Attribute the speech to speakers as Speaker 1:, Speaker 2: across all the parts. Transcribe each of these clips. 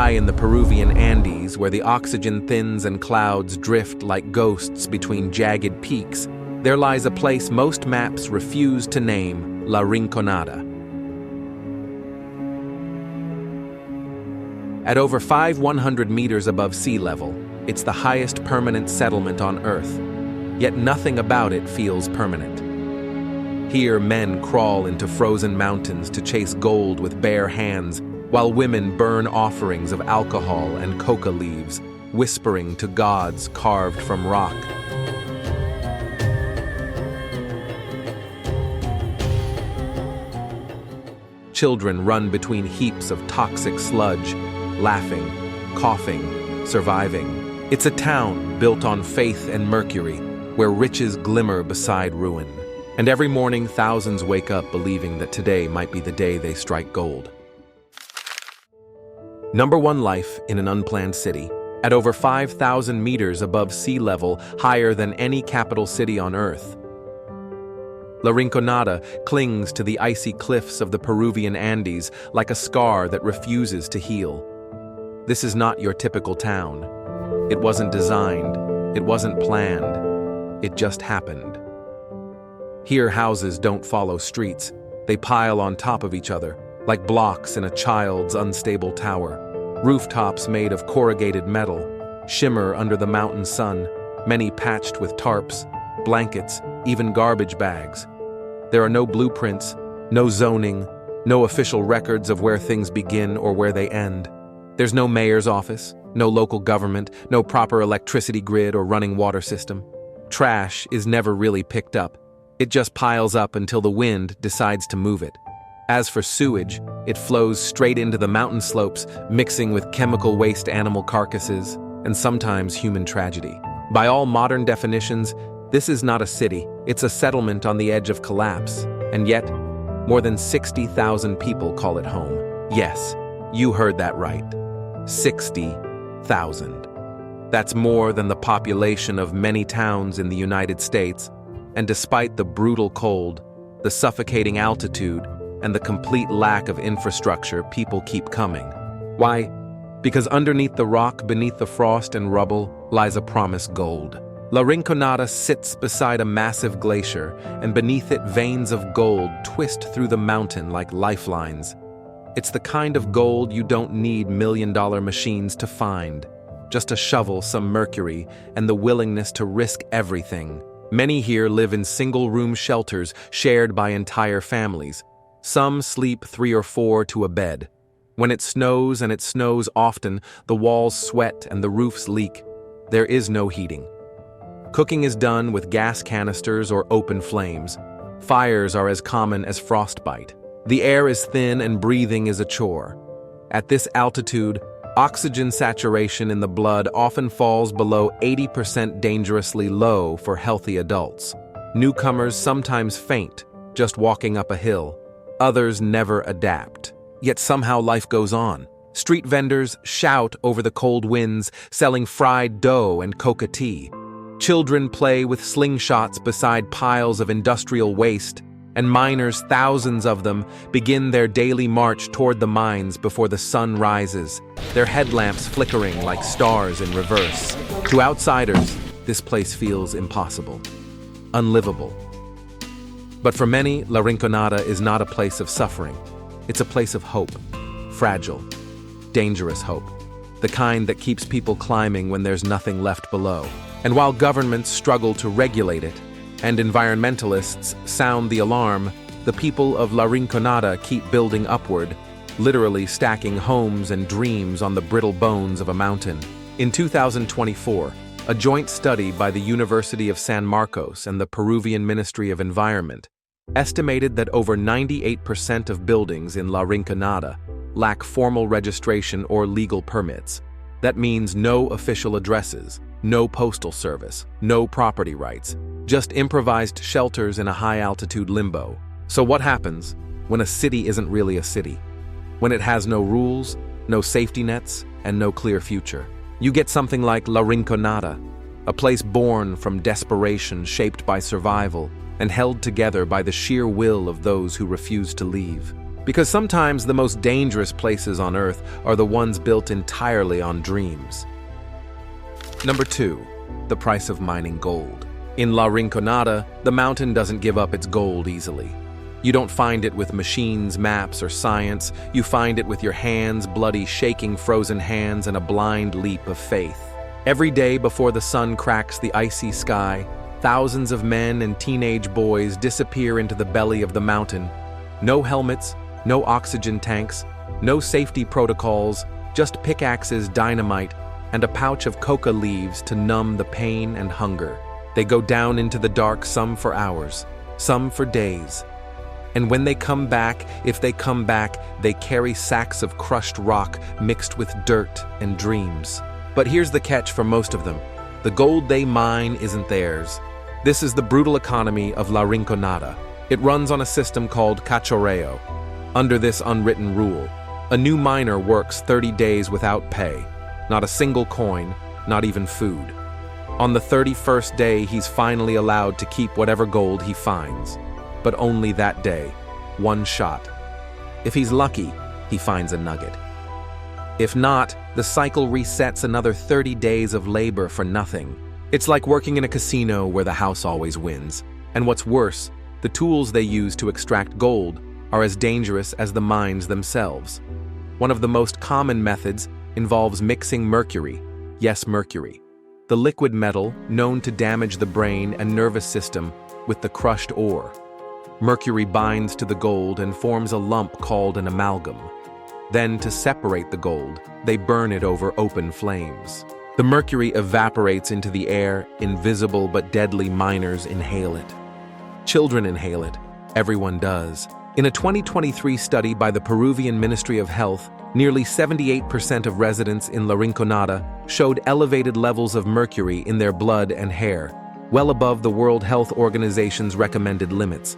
Speaker 1: High in the Peruvian Andes, where the oxygen thins and clouds drift like ghosts between jagged peaks, there lies a place most maps refuse to name, La Rinconada. At over 100 meters above sea level, it's the highest permanent settlement on Earth, yet nothing about it feels permanent. Here, men crawl into frozen mountains to chase gold with bare hands, while women burn offerings of alcohol and coca leaves, whispering to gods carved from rock. Children run between heaps of toxic sludge, laughing, coughing, surviving. It's a town built on faith and mercury, where riches glimmer beside ruin. And every morning, thousands wake up believing that today might be the day they strike gold. Number 1 life in an unplanned city, at over 5,000 meters above sea level, higher than any capital city on Earth. La Rinconada clings to the icy cliffs of the Peruvian Andes like a scar that refuses to heal. This is not your typical town. It wasn't designed, it wasn't planned, it just happened. Here, houses don't follow streets. They pile on top of each other, like blocks in a child's unstable tower. Rooftops made of corrugated metal shimmer under the mountain sun, many patched with tarps, blankets, even garbage bags. There are no blueprints, no zoning, no official records of where things begin or where they end. There's no mayor's office, no local government, no proper electricity grid or running water system. Trash is never really picked up. It just piles up until the wind decides to move it. As for sewage, it flows straight into the mountain slopes, mixing with chemical waste, animal carcasses, and sometimes human tragedy. By all modern definitions, this is not a city, it's a settlement on the edge of collapse. And yet, more than 60,000 people call it home. Yes, you heard that right. 60,000. That's more than the population of many towns in the United States. And despite the brutal cold, the suffocating altitude, and the complete lack of infrastructure, people keep coming. Why? Because underneath the rock, beneath the frost and rubble, lies a promised gold. La Rinconada sits beside a massive glacier, and beneath it veins of gold twist through the mountain like lifelines. It's the kind of gold you don't need million-dollar machines to find. Just a shovel, some mercury, and the willingness to risk everything. Many here live in single-room shelters shared by entire families. Some sleep 3 or 4 to a bed. When it snows, and it snows often, the walls sweat and the roofs leak. There is no heating. Cooking is done with gas canisters or open flames. Fires are as common as frostbite. The air is thin and breathing is a chore. At this altitude, oxygen saturation in the blood often falls below 80%, dangerously low for healthy adults. Newcomers sometimes faint just walking up a hill. Others never adapt. Yet somehow life goes on. Street vendors shout over the cold winds, selling fried dough and coca tea. Children play with slingshots beside piles of industrial waste, and miners, thousands of them, begin their daily march toward the mines before the sun rises, their headlamps flickering like stars in reverse. To outsiders, this place feels impossible, unlivable. But for many, La Rinconada is not a place of suffering. It's a place of hope, fragile, dangerous hope, the kind that keeps people climbing when there's nothing left below. And while governments struggle to regulate it, and environmentalists sound the alarm, the people of La Rinconada keep building upward, literally stacking homes and dreams on the brittle bones of a mountain. In 2024, a joint study by the University of San Marcos and the Peruvian Ministry of Environment estimated that over 98% of buildings in La Rinconada lack formal registration or legal permits. That means no official addresses, no postal service, no property rights, just improvised shelters in a high-altitude limbo. So what happens when a city isn't really a city? When it has no rules, no safety nets, and no clear future? You get something like La Rinconada, a place born from desperation, shaped by survival, and held together by the sheer will of those who refuse to leave. Because sometimes the most dangerous places on Earth are the ones built entirely on dreams. Number 2. The price of mining gold. In La Rinconada, the mountain doesn't give up its gold easily. You don't find it with machines, maps, or science. You find it with your hands, bloody, shaking, frozen hands, and a blind leap of faith. Every day before the sun cracks the icy sky, thousands of men and teenage boys disappear into the belly of the mountain. No helmets, no oxygen tanks, no safety protocols, just pickaxes, dynamite, and a pouch of coca leaves to numb the pain and hunger. They go down into the dark, some for hours, some for days. And when they come back, if they come back, they carry sacks of crushed rock mixed with dirt and dreams. But here's the catch for most of them. The gold they mine isn't theirs. This is the brutal economy of La Rinconada. It runs on a system called Cachorreo. Under this unwritten rule, a new miner works 30 days without pay. Not a single coin, not even food. On the 31st day, he's finally allowed to keep whatever gold he finds. But only that day, one shot. If he's lucky, he finds a nugget. If not, the cycle resets another 30 days of labor for nothing. It's like working in a casino where the house always wins. And what's worse, the tools they use to extract gold are as dangerous as the mines themselves. One of the most common methods involves mixing mercury. Yes, mercury. The liquid metal known to damage the brain and nervous system with the crushed ore. Mercury binds to the gold and forms a lump called an amalgam. Then, to separate the gold, they burn it over open flames. The mercury evaporates into the air, invisible but deadly. Miners inhale it. Children inhale it. Everyone does. In a 2023 study by the Peruvian Ministry of Health, nearly 78% of residents in La Rinconada showed elevated levels of mercury in their blood and hair, well above the World Health Organization's recommended limits.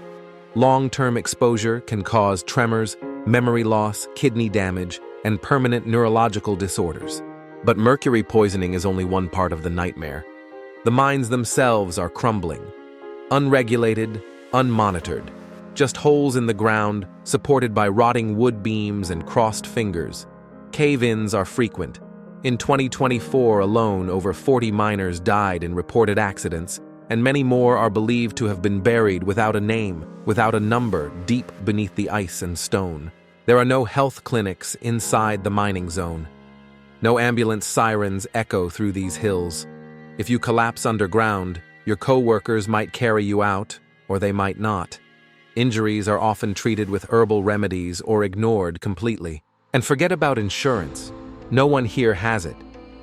Speaker 1: Long-term exposure can cause tremors, memory loss, kidney damage, and permanent neurological disorders. But mercury poisoning is only one part of the nightmare. The mines themselves are crumbling. Unregulated, unmonitored. Just holes in the ground, supported by rotting wood beams and crossed fingers. Cave-ins are frequent. In 2024 alone, over 40 miners died in reported accidents, and many more are believed to have been buried without a name, without a number, deep beneath the ice and stone. There are no health clinics inside the mining zone. No ambulance sirens echo through these hills. If you collapse underground, your co-workers might carry you out, or they might not. Injuries are often treated with herbal remedies or ignored completely. And forget about insurance. No one here has it.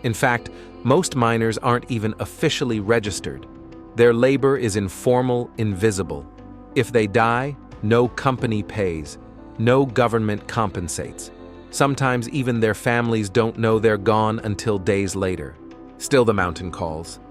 Speaker 1: In fact, most miners aren't even officially registered. Their labor is informal, invisible. If they die, no company pays. No government compensates. Sometimes even their families don't know they're gone until days later. Still the mountain calls.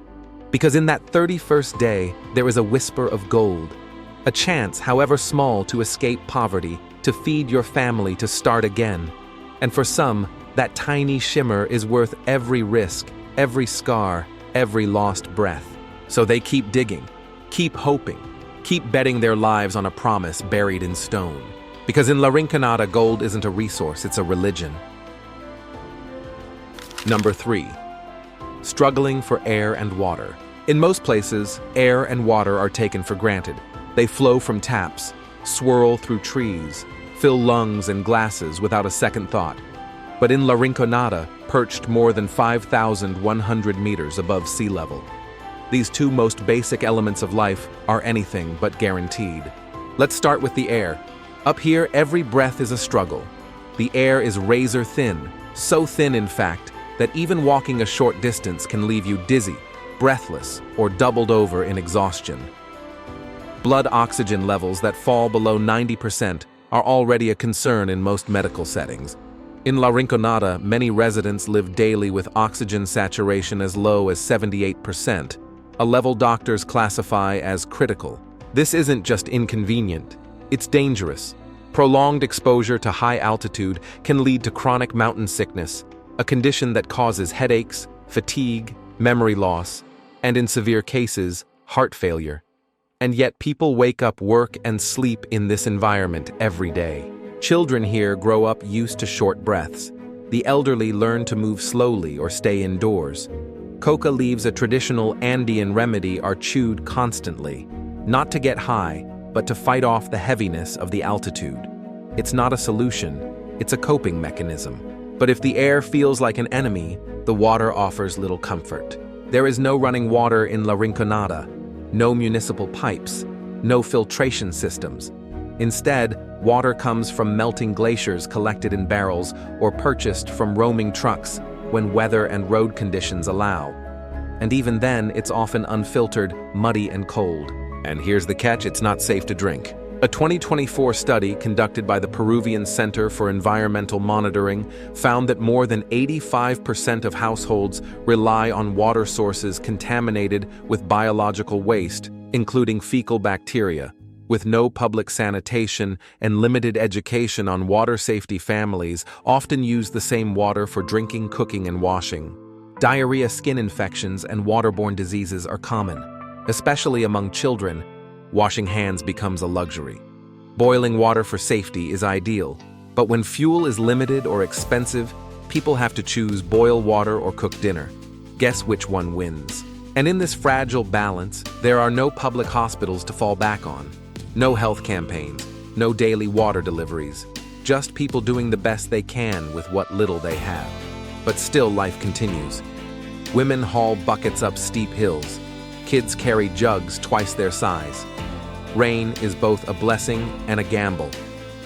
Speaker 1: Because in that 31st day, there is a whisper of gold. A chance, however small, to escape poverty, to feed your family, to start again. And for some, that tiny shimmer is worth every risk, every scar, every lost breath. So they keep digging, keep hoping, keep betting their lives on a promise buried in stone. Because in La Rinconada, gold isn't a resource, it's a religion. Number 3. Struggling for air and water. In most places, air and water are taken for granted. They flow from taps, swirl through trees, fill lungs and glasses without a second thought. But in La Rinconada, perched more than 5,100 meters above sea level, these two most basic elements of life are anything but guaranteed. Let's start with the air. Up here, every breath is a struggle. The air is razor thin, so thin in fact, that even walking a short distance can leave you dizzy, breathless, or doubled over in exhaustion. Blood oxygen levels that fall below 90% are already a concern in most medical settings. In La Rinconada, many residents live daily with oxygen saturation as low as 78%, a level doctors classify as critical. This isn't just inconvenient, it's dangerous. Prolonged exposure to high altitude can lead to chronic mountain sickness, a condition that causes headaches, fatigue, memory loss, and in severe cases, heart failure. And yet people wake up, work, and sleep in this environment every day. Children here grow up used to short breaths. The elderly learn to move slowly or stay indoors. Coca leaves, a traditional Andean remedy, are chewed constantly, not to get high, but to fight off the heaviness of the altitude. It's not a solution, it's a coping mechanism. But if the air feels like an enemy, the water offers little comfort. There is no running water in La Rinconada, no municipal pipes, no filtration systems. Instead, water comes from melting glaciers collected in barrels or purchased from roaming trucks when weather and road conditions allow. And even then, it's often unfiltered, muddy, and cold. And here's the catch: it's not safe to drink. A 2024 study conducted by the Peruvian Center for Environmental Monitoring found that more than 85% of households rely on water sources contaminated with biological waste, including fecal bacteria. With no public sanitation and limited education on water safety, families often use the same water for drinking, cooking, and washing. Diarrhea, skin infections, and waterborne diseases are common, especially among children. Washing hands becomes a luxury. Boiling water for safety is ideal, but when fuel is limited or expensive, people have to choose boil water or cook dinner. Guess which one wins? And in this fragile balance, there are no public hospitals to fall back on. No health campaigns, no daily water deliveries, just people doing the best they can with what little they have. But still, life continues. Women haul buckets up steep hills. Kids carry jugs twice their size. Rain is both a blessing and a gamble,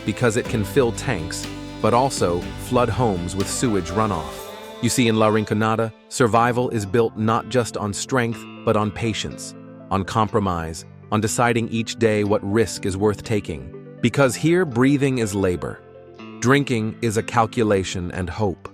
Speaker 1: because it can fill tanks, but also flood homes with sewage runoff. You see, in La Rinconada, survival is built not just on strength, but on patience, on compromise, on deciding each day what risk is worth taking. Because here, breathing is labor. Drinking is a calculation, and hope,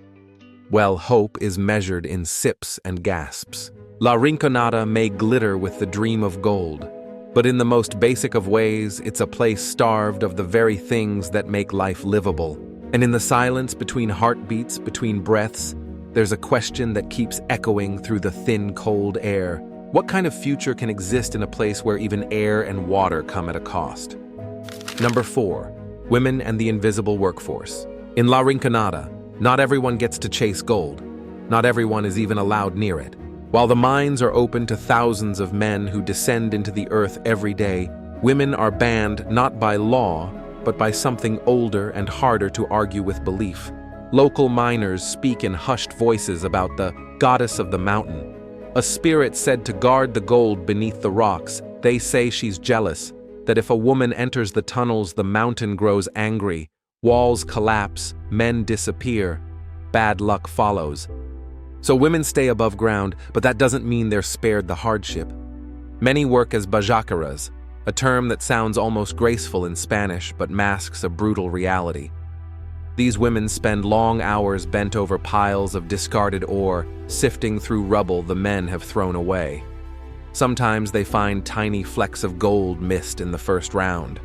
Speaker 1: well, hope is measured in sips and gasps. La Rinconada may glitter with the dream of gold, but in the most basic of ways, it's a place starved of the very things that make life livable. And in the silence between heartbeats, between breaths, there's a question that keeps echoing through the thin, cold air. What kind of future can exist in a place where even air and water come at a cost? Number 4. Women and the invisible workforce. In La Rinconada, not everyone gets to chase gold. Not everyone is even allowed near it. While the mines are open to thousands of men who descend into the earth every day, women are banned not by law, but by something older and harder to argue with belief. Local miners speak in hushed voices about the goddess of the mountain, a spirit said to guard the gold beneath the rocks. They say she's jealous, that if a woman enters the tunnels, the mountain grows angry, walls collapse, men disappear, bad luck follows. So women stay above ground, but that doesn't mean they're spared the hardship. Many work as bajacaras, a term that sounds almost graceful in Spanish but masks a brutal reality. These women spend long hours bent over piles of discarded ore, sifting through rubble the men have thrown away. Sometimes they find tiny flecks of gold missed in the first round.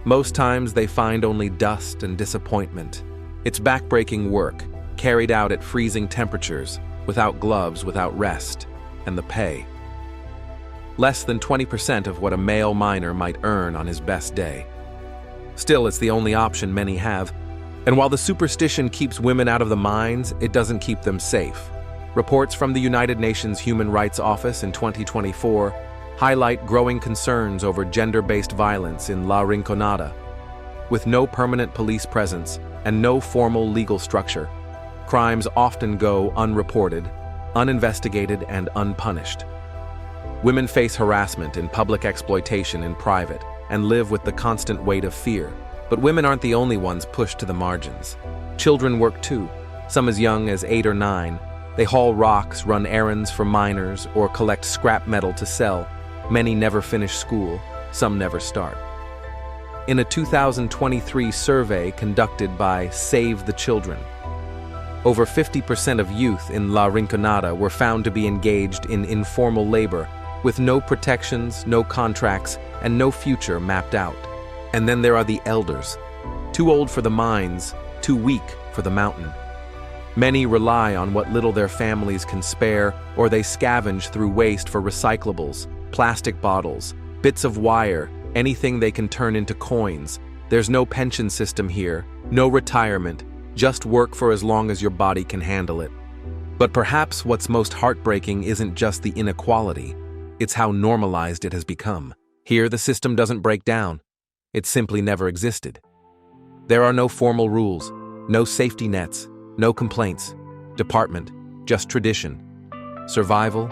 Speaker 1: Most times they find only dust and disappointment. It's backbreaking work, carried out at freezing temperatures, without gloves, without rest, and the pay. Less than 20% of what a male miner might earn on his best day. Still, it's the only option many have. And while the superstition keeps women out of the mines, it doesn't keep them safe. Reports from the United Nations Human Rights Office in 2024 highlight growing concerns over gender-based violence in La Rinconada. With no permanent police presence and no formal legal structure, crimes often go unreported, uninvestigated, and unpunished. Women face harassment and public exploitation in private and live with the constant weight of fear. But women aren't the only ones pushed to the margins. Children work too, some as young as 8 or 9. They haul rocks, run errands for miners, or collect scrap metal to sell. Many never finish school, some never start. In a 2023 survey conducted by Save the Children, over 50% of youth in La Rinconada were found to be engaged in informal labor, with no protections, no contracts, and no future mapped out. And then there are the elders, too old for the mines, too weak for the mountain. Many rely on what little their families can spare, or they scavenge through waste for recyclables, plastic bottles, bits of wire, anything they can turn into coins. There's no pension system here, no retirement, just work for as long as your body can handle it. But perhaps what's most heartbreaking isn't just the inequality, it's how normalized it has become. Here, the system doesn't break down. It simply never existed. There are no formal rules, no safety nets, no complaints, department, just tradition, survival,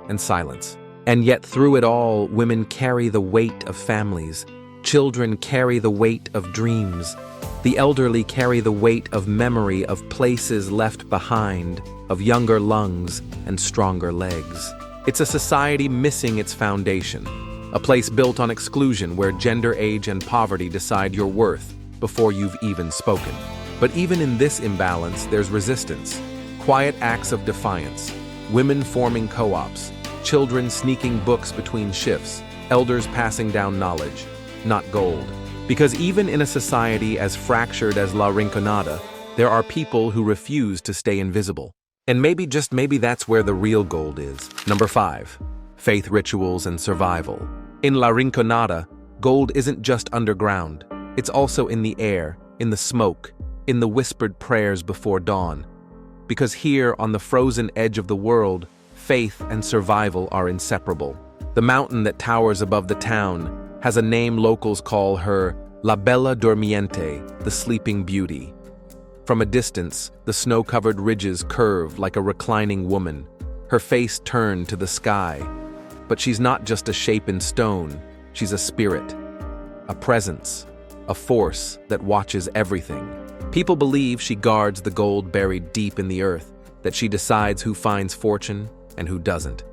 Speaker 1: and silence. And yet through it all, women carry the weight of families. Children carry the weight of dreams. The elderly carry the weight of memory of places left behind, of younger lungs and stronger legs. It's a society missing its foundation, a place built on exclusion where gender, age, and poverty decide your worth before you've even spoken. But even in this imbalance, there's resistance. Quiet acts of defiance, women forming co-ops, children sneaking books between shifts, elders passing down knowledge, not gold. Because even in a society as fractured as La Rinconada, there are people who refuse to stay invisible. And maybe, just maybe, that's where the real gold is. Number 5. Faith rituals and survival. In La Rinconada, gold isn't just underground. It's also in the air, in the smoke, in the whispered prayers before dawn. Because here, on the frozen edge of the world, faith and survival are inseparable. The mountain that towers above the town has a name locals call her La Bella Dormiente, the Sleeping Beauty. From a distance, the snow-covered ridges curve like a reclining woman, her face turned to the sky. But she's not just a shape in stone, she's a spirit, a presence, a force that watches everything. People believe she guards the gold buried deep in the earth, that she decides who finds fortune and who doesn't.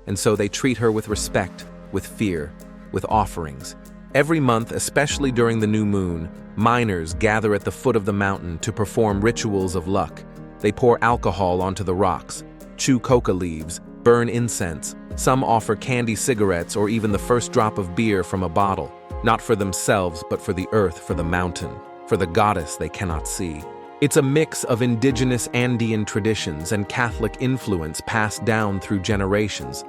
Speaker 1: And so they treat her with respect, with fear, with offerings. Every month, especially during the new moon, miners gather at the foot of the mountain to perform rituals of luck. They pour alcohol onto the rocks, chew coca leaves, burn incense. Some offer candy cigarettes or even the first drop of beer from a bottle, not for themselves but for the earth, for the mountain, for the goddess they cannot see. It's a mix of indigenous Andean traditions and Catholic influence passed down through generations.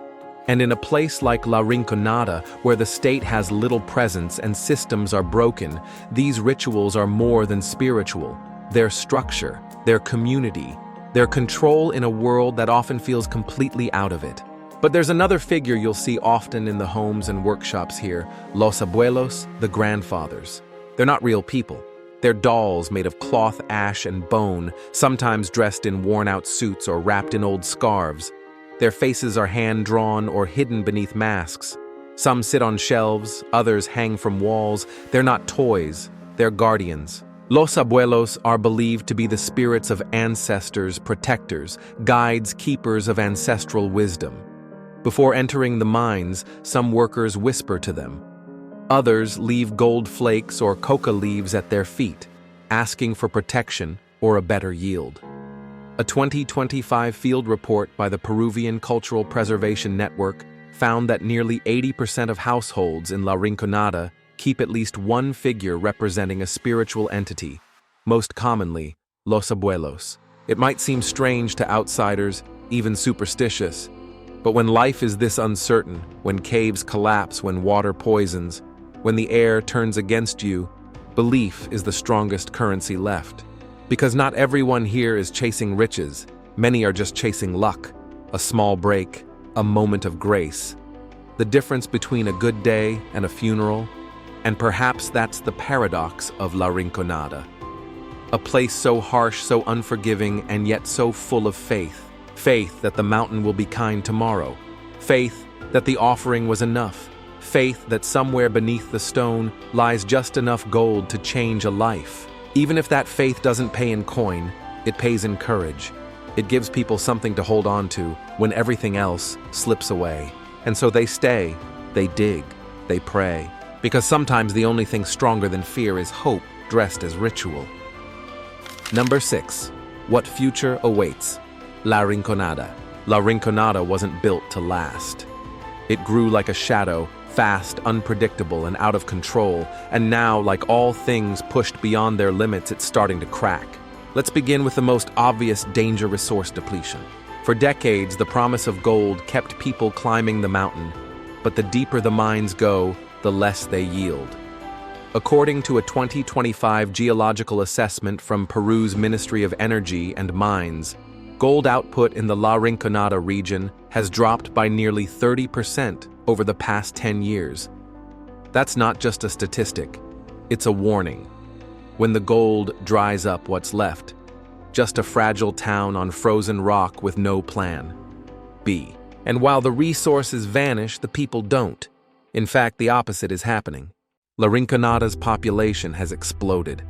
Speaker 1: And in a place like La Rinconada, where the state has little presence and systems are broken, these rituals are more than spiritual. They're structure, they're community, they're control in a world that often feels completely out of it. But there's another figure you'll see often in the homes and workshops here, los abuelos, the grandfathers. They're not real people. They're dolls made of cloth, ash, and bone, sometimes dressed in worn-out suits or wrapped in old scarves. Their faces are hand-drawn or hidden beneath masks. Some sit on shelves, others hang from walls. They're not toys, they're guardians. Los abuelos are believed to be the spirits of ancestors, protectors, guides, keepers of ancestral wisdom. Before entering the mines, some workers whisper to them. Others leave gold flakes or coca leaves at their feet, asking for protection or a better yield. A 2025 field report by the Peruvian Cultural Preservation Network found that nearly 80% of households in La Rinconada keep at least one figure representing a spiritual entity, most commonly, los abuelos. It might seem strange to outsiders, even superstitious, but when life is this uncertain, when caves collapse, when water poisons, when the air turns against you, belief is the strongest currency left. Because not everyone here is chasing riches, many are just chasing luck, a small break, a moment of grace. The difference between a good day and a funeral, and perhaps that's the paradox of La Rinconada. A place so harsh, so unforgiving, and yet so full of faith. Faith that the mountain will be kind tomorrow. Faith that the offering was enough. Faith that somewhere beneath the stone lies just enough gold to change a life. Even if that faith doesn't pay in coin, it pays in courage. It gives people something to hold on to when everything else slips away. And so they stay, they dig, they pray. Because sometimes the only thing stronger than fear is hope dressed as ritual. Number 6. What future awaits? La Rinconada. La Rinconada wasn't built to last. It grew like a shadow, fast, unpredictable, and out of control, and now, like all things pushed beyond their limits, it's starting to crack. Let's begin with the most obvious danger: resource depletion. For decades, the promise of gold kept people climbing the mountain, but the deeper the mines go, the less they yield. According to a 2025 geological assessment from Peru's Ministry of Energy and Mines, gold output in the La Rinconada region has dropped by nearly 30% over the past 10 years. That's not just a statistic, it's a warning. When the gold dries up, what's left? Just a fragile town on frozen rock with no plan B. And while the resources vanish, the people don't. In fact, the opposite is happening. La Rinconada's population has exploded.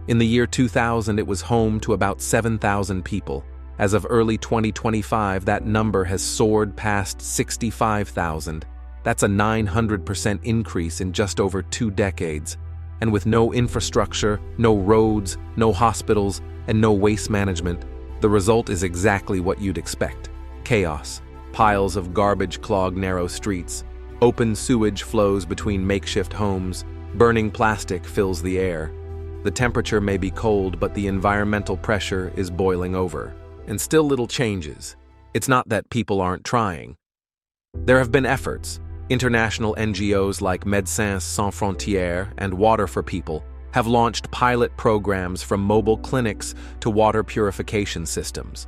Speaker 1: In the year 2000, it was home to about 7,000 people. As of early 2025, that number has soared past 65,000. That's a 900% increase in just over 2 decades. And with no infrastructure, no roads, no hospitals, and no waste management, the result is exactly what you'd expect. Chaos. Piles of garbage clog narrow streets. Open sewage flows between makeshift homes. Burning plastic fills the air. The temperature may be cold, but the environmental pressure is boiling over. And still little changes. It's not that people aren't trying. There have been efforts. International NGOs like Médecins Sans Frontières and Water for People have launched pilot programs from mobile clinics to water purification systems.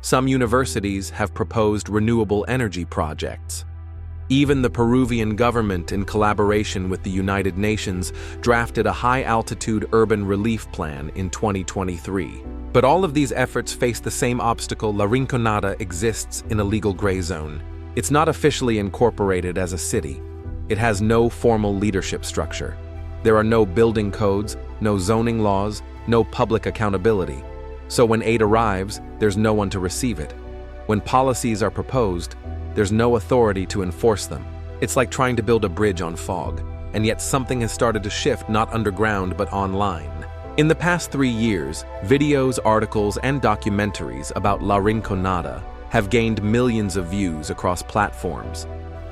Speaker 1: Some universities have proposed renewable energy projects. Even the Peruvian government, in collaboration with the United Nations, drafted a high-altitude urban relief plan in 2023. But all of these efforts face the same obstacle. La Rinconada exists in a legal gray zone. It's not officially incorporated as a city. It has no formal leadership structure. There are no building codes, no zoning laws, no public accountability. So when aid arrives, there's no one to receive it. When policies are proposed, there's no authority to enforce them. It's like trying to build a bridge on fog, and yet something has started to shift, not underground but online. In the past 3 years, videos, articles, and documentaries about La Rinconada have gained millions of views across platforms.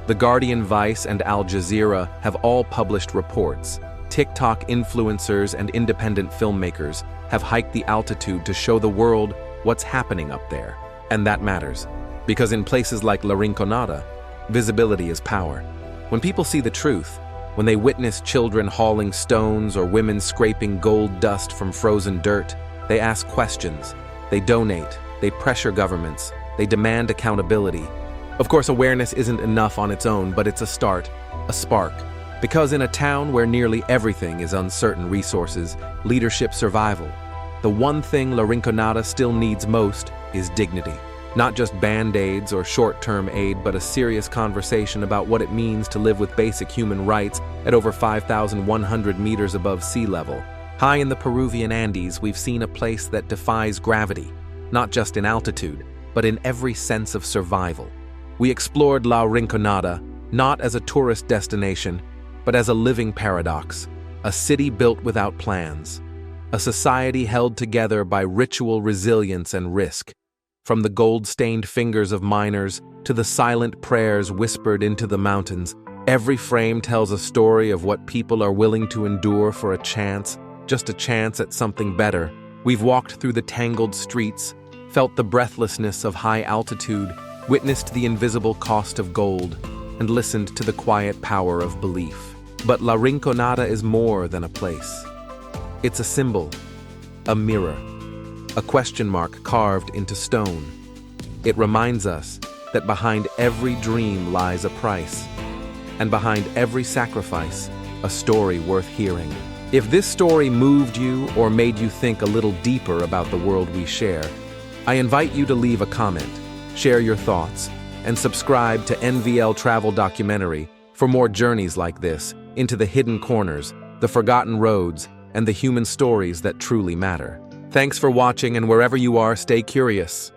Speaker 1: The Guardian, Vice, and Al Jazeera have all published reports. TikTok influencers and independent filmmakers have hiked the altitude to show the world what's happening up there. And that matters, because in places like La Rinconada, visibility is power. When people see the truth, when they witness children hauling stones or women scraping gold dust from frozen dirt, they ask questions, they donate, they pressure governments, they demand accountability. Of course, awareness isn't enough on its own, but it's a start, a spark. Because in a town where nearly everything is uncertain resources, leadership, survival, the one thing La Rinconada still needs most is dignity. Not just band-aids or short-term aid, but a serious conversation about what it means to live with basic human rights at over 5,100 meters above sea level. High in the Peruvian Andes, we've seen a place that defies gravity, not just in altitude, but in every sense of survival. We explored La Rinconada, not as a tourist destination, but as a living paradox, a city built without plans, a society held together by ritual resilience and risk. From the gold-stained fingers of miners to the silent prayers whispered into the mountains, every frame tells a story of what people are willing to endure for a chance, just a chance at something better. We've walked through the tangled streets, felt the breathlessness of high altitude, witnessed the invisible cost of gold, and listened to the quiet power of belief. But La Rinconada is more than a place. It's a symbol, a mirror, a question mark carved into stone. It reminds us that behind every dream lies a price, and behind every sacrifice, a story worth hearing. If this story moved you or made you think a little deeper about the world we share, I invite you to leave a comment, share your thoughts, and subscribe to NVL Travel Documentary for more journeys like this into the hidden corners, the forgotten roads, and the human stories that truly matter. Thanks for watching, and wherever you are, stay curious.